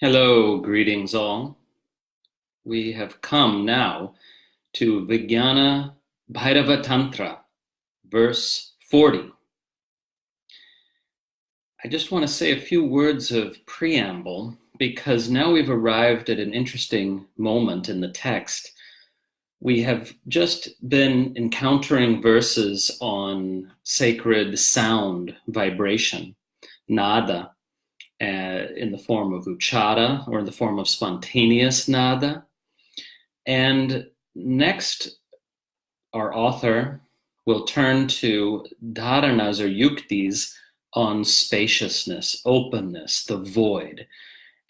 Hello, greetings all. We have come now to Vijñāna-bhairava-tantra, verse 40. I just want to say a few words of preamble because now we've arrived at an interesting moment in the text. We have just been encountering verses on sacred sound, vibration, nada, in the form of uchara or in the form of spontaneous nada. And next, our author will turn to dharanas or yuktis on spaciousness, openness, the void.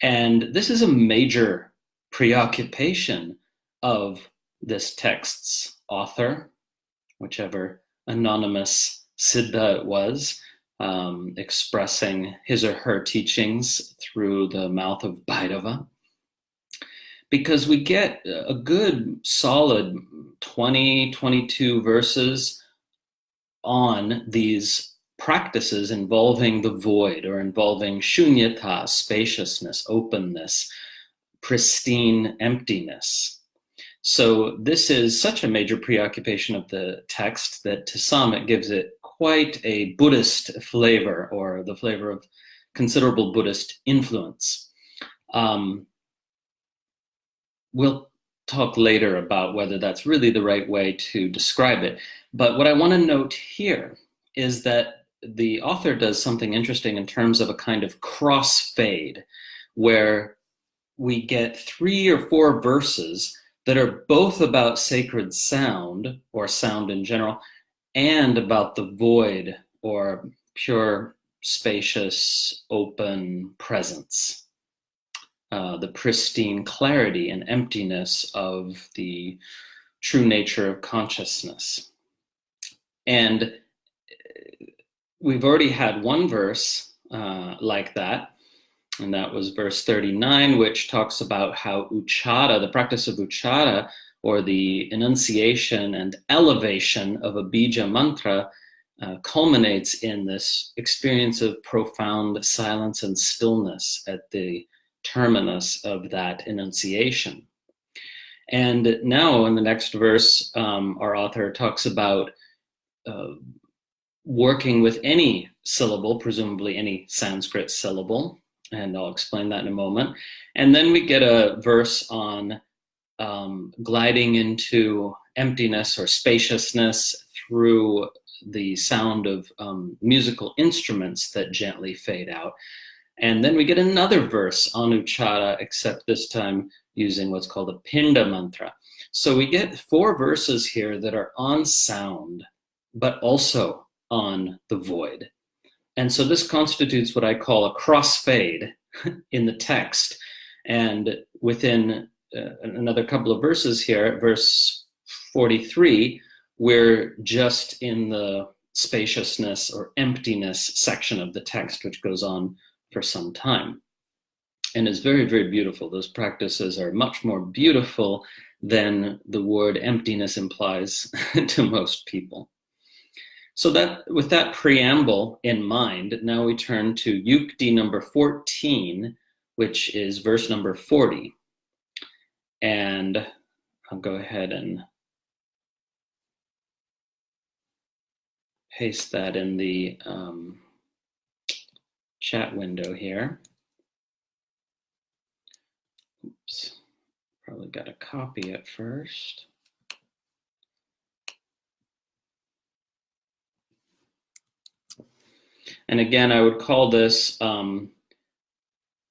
And this is a major preoccupation of this text's author, whichever anonymous siddha it was, expressing his or her teachings through the mouth of Bhairava, because we get a good solid 22 verses on these practices involving the void or involving śūnyata, spaciousness, openness, pristine emptiness. So this is such a major preoccupation of the text that to some it gives it quite a Buddhist flavor, or the flavor of considerable Buddhist influence. We'll talk later about whether that's really the right way to describe it. But what I want to note here is that the author does something interesting in terms of a kind of crossfade, where we get 3 or 4 verses that are both about sacred sound, or sound in general, and about the void, or pure, spacious, open presence, the pristine clarity and emptiness of the true nature of consciousness. And we've already had one verse like that, and that was verse 39, which talks about how uchara, the practice of uchara, or the enunciation and elevation of a bija mantra, culminates in this experience of profound silence and stillness at the terminus of that enunciation. And now in the next verse, our author talks about working with any syllable, presumably any Sanskrit syllable, and I'll explain that in a moment. And then we get a verse on gliding into emptiness or spaciousness through the sound of musical instruments that gently fade out. And then we get another verse on uchara, except this time using what's called a pinda mantra. So we get 4 verses here that are on sound, but also on the void. And so this constitutes what I call a crossfade in the text. And within another couple of verses here, at verse 43, we're just in the spaciousness or emptiness section of the text, which goes on for some time and is very, very beautiful. Those practices are much more beautiful than the word emptiness implies to most people. So that, with that preamble in mind, now we turn to Yukti number 14, which is verse number 40. And I'll go ahead and paste that in the chat window here. Oops, probably got to copy it first. And again, I would call this,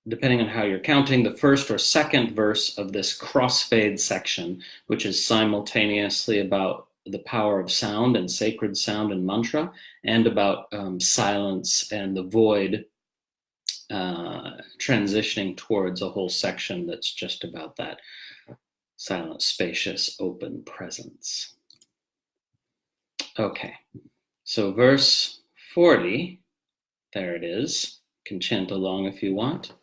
depending on how you're counting, the first or second verse of this crossfade section, which is simultaneously about the power of sound and sacred sound and mantra, and about silence and the void, transitioning towards a whole section that's just about that silent, spacious, open presence. Okay, so verse 40, there it is. You can chant along if you want.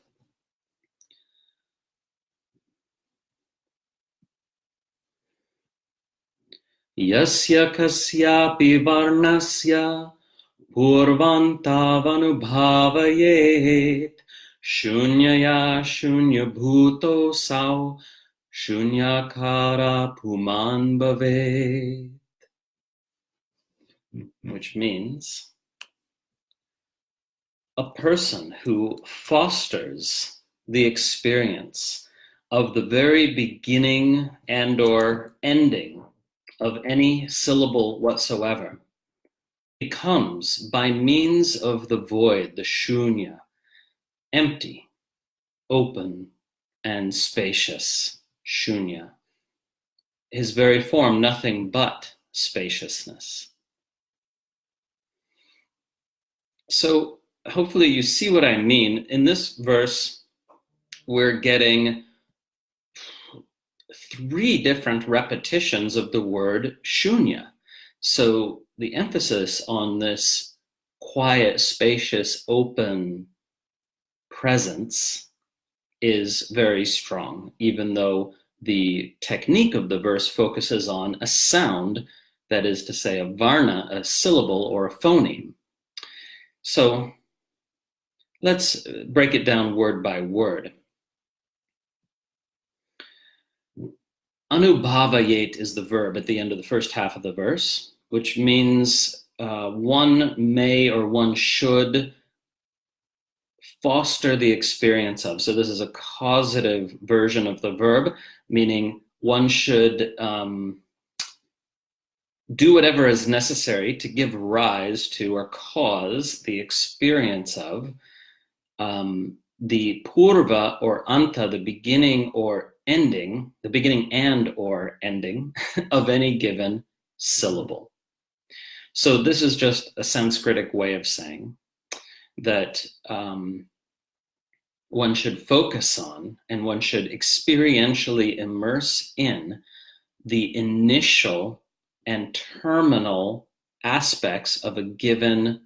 Yasya kasyāpi varṇasya pūrvāntāv anubhāvayet śūnyayā, śūnya-bhūto asau, śūnyākāra pumān bhavet, which means a person who fosters the experience of the very beginning and or ending of any syllable whatsoever becomes, by means of the void, the śūnya, empty, open, and spacious, śūnya. His very form, nothing but spaciousness. So hopefully you see what I mean. In this verse, we're getting 3 different repetitions of the word śūnya. So the emphasis on this quiet, spacious, open presence is very strong, even though the technique of the verse focuses on a sound, that is to say a varna, a syllable or a phoneme. So let's break it down word by word. Anubhāvayet is the verb at the end of the first half of the verse, which means one may or one should foster the experience of. So this is a causative version of the verb, meaning one should do whatever is necessary to give rise to or cause the experience of the pūrva or anta, the beginning or ending, the beginning and or ending of any given syllable. So this is just a Sanskritic way of saying that one should focus on and one should experientially immerse in the initial and terminal aspects of a given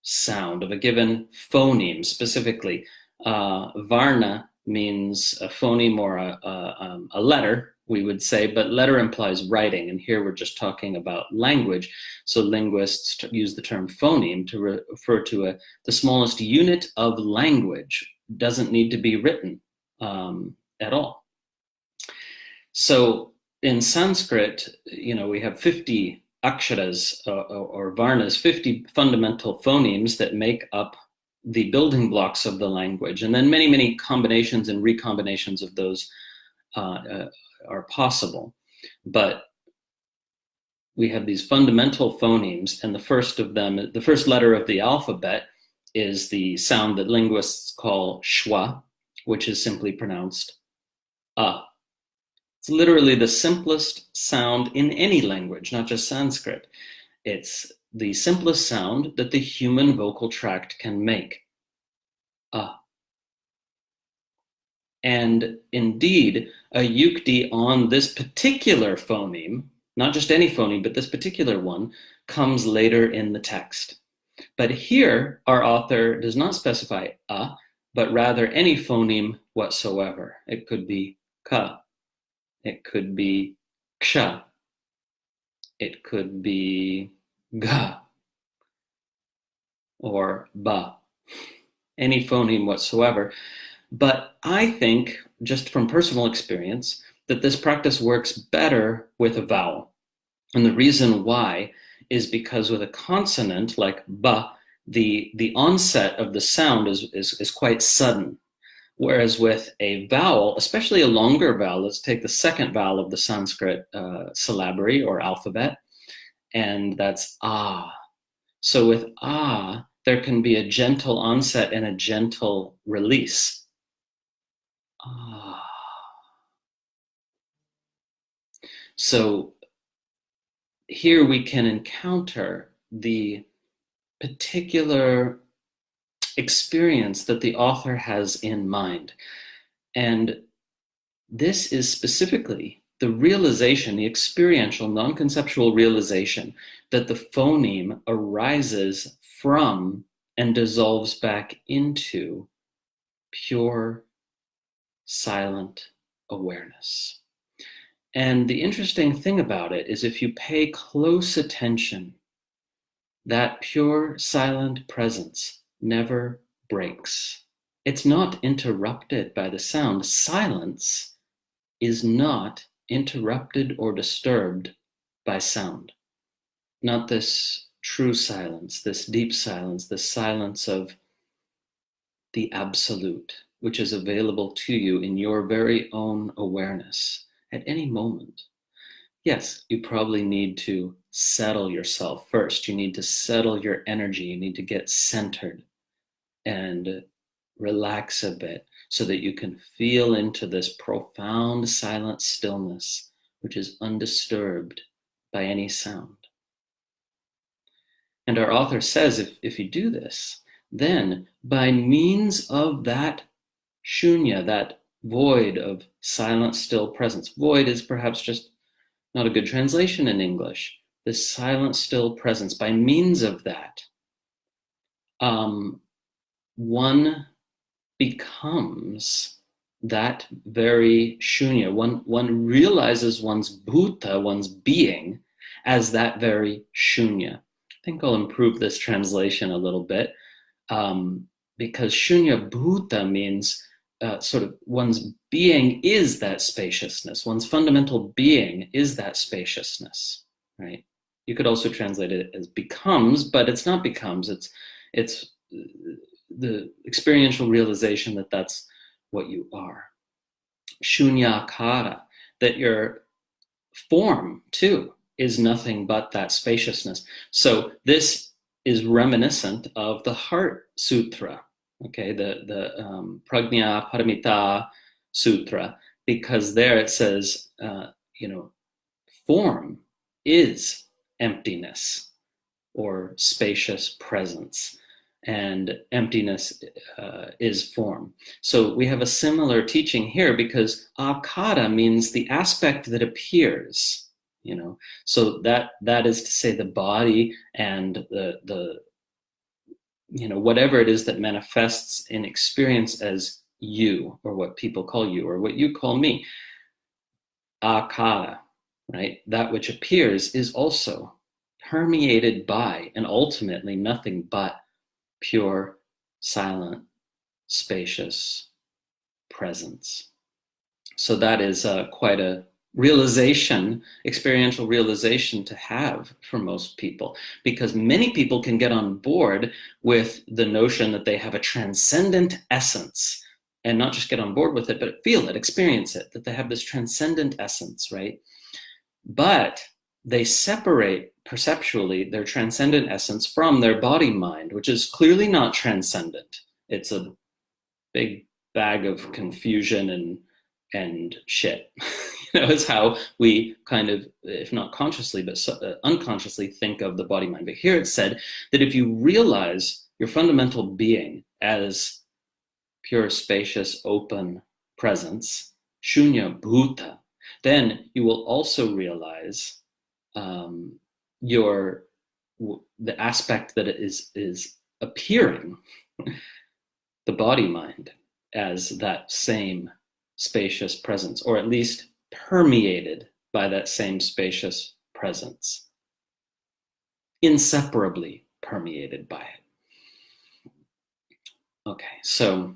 sound, of a given phoneme. Specifically, varna means a phoneme or a letter, we would say, but letter implies writing, and here we're just talking about language. So linguists use the term phoneme to refer to the smallest unit of language. It doesn't need to be written at all. So in Sanskrit, we have 50 aksharas or varnas, 50 fundamental phonemes that make up the building blocks of the language. And then many, many combinations and recombinations of those are possible. But we have these fundamental phonemes, and the first of them, the first letter of the alphabet, is the sound that linguists call schwa, which is simply pronounced It's literally the simplest sound in any language, not just Sanskrit. It's the simplest sound that the human vocal tract can make. And indeed, a yukti on this particular phoneme, not just any phoneme, but this particular one, comes later in the text. But here, our author does not specify but rather any phoneme whatsoever. It could be ka, it could be ksha, it could be ga, or ba, any phoneme whatsoever. But I think, just from personal experience, that this practice works better with a vowel. And the reason why is because with a consonant like ba, the onset of the sound is quite sudden. Whereas with a vowel, especially a longer vowel, let's take the second vowel of the Sanskrit syllabary or alphabet, and that's ah. So with ah, there can be a gentle onset and a gentle release. Ah. So here we can encounter the particular experience that the author has in mind. And this is specifically the realization, the experiential, non-conceptual realization that the phoneme arises from and dissolves back into pure silent awareness. And the interesting thing about it is if you pay close attention, that pure silent presence never breaks. it's not interrupted by the sound. Silence is not interrupted or disturbed by sound. Not this true silence, this deep silence, the silence of the absolute, which is available to you in your very own awareness at any moment. Yes, you probably need to settle yourself first. You need to settle your energy. You need to get centered and relax a bit so that you can feel into this profound silent stillness, which is undisturbed by any sound. And our author says, if you do this, then by means of that shunya, that void of silent, still presence. Void is perhaps just not a good translation in English. This silent, still presence. By means of that, one becomes that very shunya. One realizes one's bhūta, one's being, as that very shunya. I think I'll improve this translation a little bit, because śūnya-bhūto means sort of one's being is that spaciousness. One's fundamental being is that spaciousness, right? You could also translate it as becomes, but it's not becomes. It's the experiential realization that that's what you are. Śūnyākāra, that your form too is nothing but that spaciousness. So this is reminiscent of the Heart Sutra, okay, the Prajñā-paramita Sutra, because there it says, form is emptiness or spacious presence, and emptiness is form. So we have a similar teaching here, because akara means the aspect that appears. So that is to say the body and the whatever it is that manifests in experience as you, or what people call you, or what you call me. Akara, right? That which appears is also permeated by, and ultimately nothing but, pure, silent, spacious presence. So that is quite a realization, experiential realization to have for most people, because many people can get on board with the notion that they have a transcendent essence, and not just get on board with it, but feel it, experience it, that they have this transcendent essence, right? But they separate perceptually their transcendent essence from their body mind, which is clearly not transcendent. It's a big bag of confusion and shit. Is how we kind of, if not consciously, but unconsciously think of the body mind. But here it's said that if you realize your fundamental being as pure, spacious, open presence, śūnya-bhūto, then you will also realize the aspect that is appearing, the body mind, as that same spacious presence, or at least permeated by that same spacious presence, inseparably permeated by it. Okay, so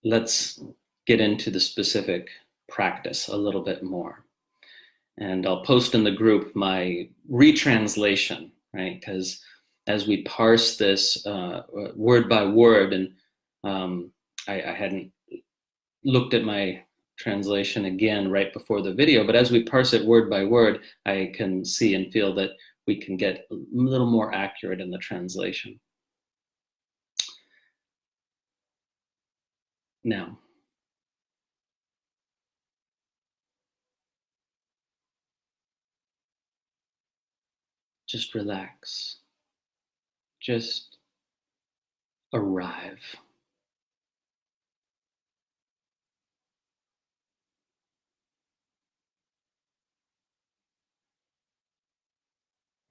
let's get into the specific practice a little bit more. And I'll post in the group my retranslation, right? Because as we parse this word by word, and I hadn't looked at my translation again right before the video, but as we parse it word by word, I can see and feel that we can get a little more accurate in the translation. Now, just relax. Just arrive.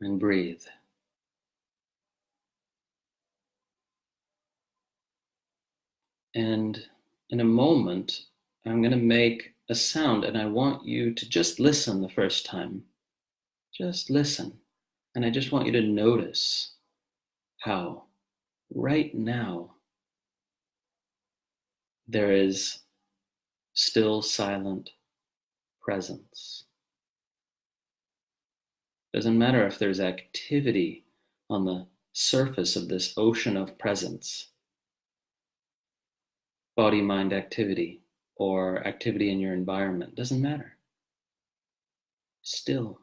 And breathe. And in a moment, I'm going to make a sound, and I want you to just listen the first time. Just listen. And I just want you to notice how right now there is still silent presence. Doesn't matter if there's activity on the surface of this ocean of presence, body-mind activity or activity in your environment, doesn't matter. Still,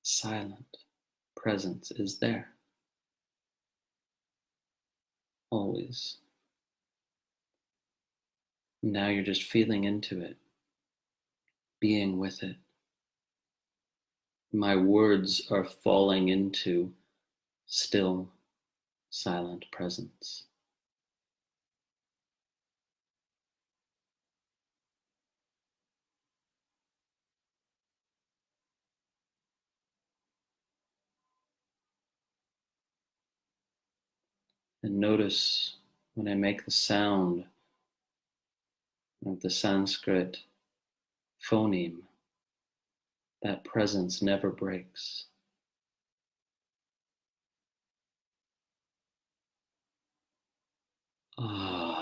silent presence is there. Always. Now you're just feeling into it, being with it. My words are falling into still, silent presence. And notice when I make the sound of the Sanskrit phoneme, that presence never breaks. Ah.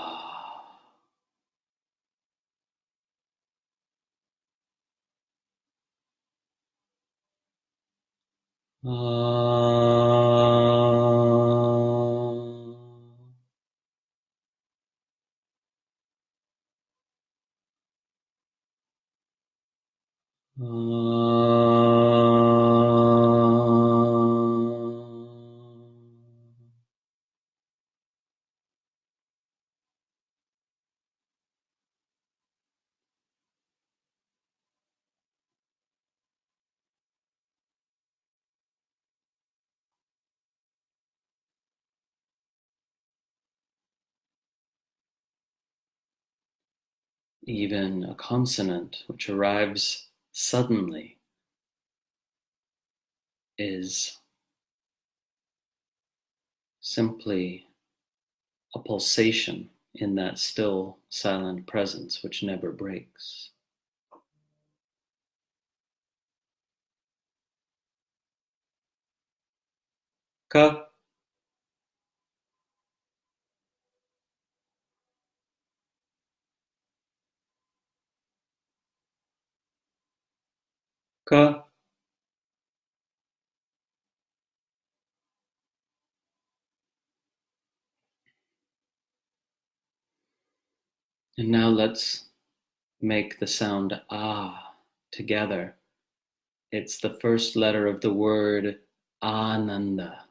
Even a consonant which arrives suddenly is simply a pulsation in that still, silent presence which never breaks. Ka. Ka. And now let's make the sound ah together. It's the first letter of the word ananda,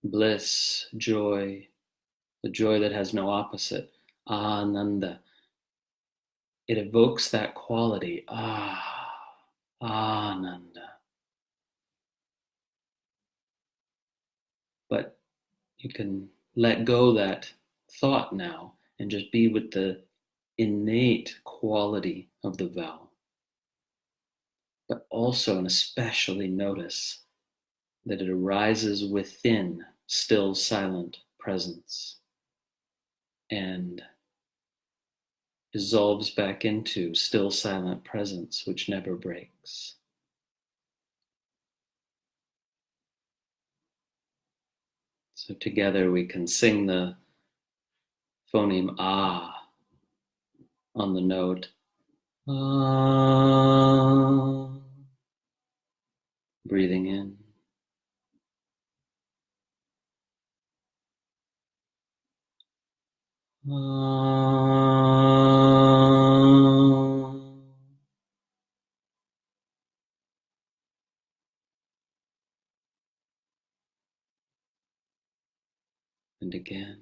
bliss, joy, the joy that has no opposite, ananda. It evokes that quality, ananda. But you can let go that thought now and just be with the innate quality of the vowel. But also and especially notice that it arises within still silent presence and dissolves back into still silent presence which never breaks. So together we can sing the phoneme ah on the note ah, breathing in. And again.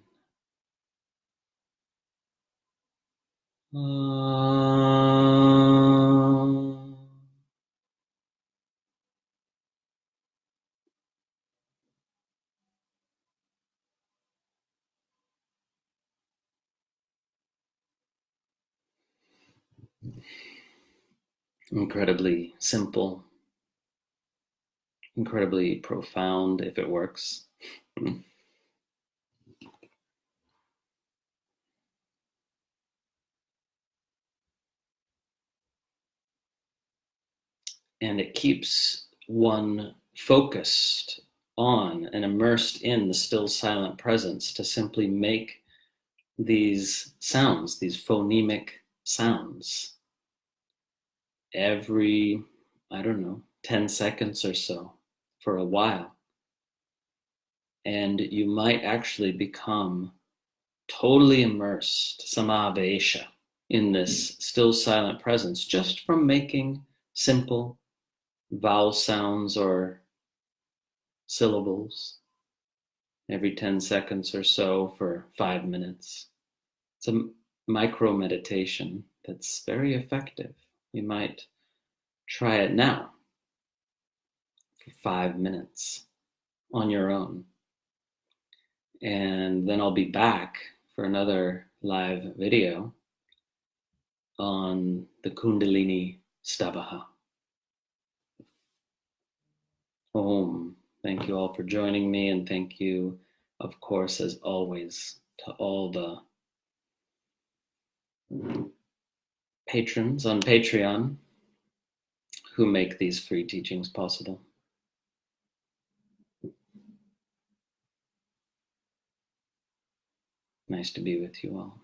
Incredibly simple, incredibly profound if it works. And it keeps one focused on and immersed in the still silent presence to simply make these sounds, these phonemic sounds, every, 10 seconds or so for a while. And you might actually become totally immersed, samavesha, in this still silent presence just from making simple vowel sounds or syllables every 10 seconds or so for 5 minutes. It's a micro meditation that's very effective. You might try it now for 5 minutes on your own. And then I'll be back for another live video on the Kundalini Stabaha. Om. Thank you all for joining me, and thank you, of course, as always, to all the patrons on Patreon who make these free teachings possible. Nice to be with you all.